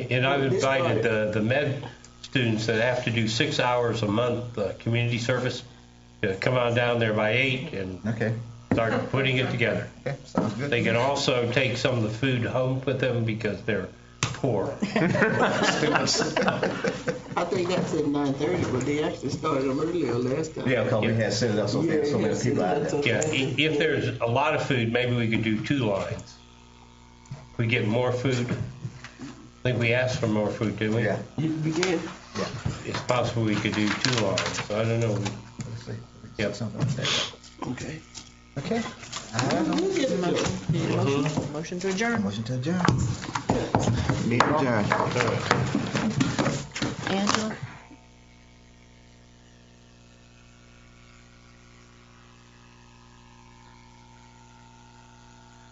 And I've invited the med students that have to do 6 hours a month community service to come on down there by 8 and start putting it together. Okay, sounds good. They can also take some of the food home with them because they're poor. I think that's at 9:30, but they actually started them earlier last time. Yeah, because we had set it up so we had so many people out there. Yeah, if there's a lot of food, maybe we could do 2 lines. We get more food. I think we asked for more food, didn't we? Yeah. You began. Yeah. It's possible we could do 2 lines. So I don't know. Yep. Okay. Okay. Motion to adjourn. Motion to adjourn. Meeting adjourned. Angela?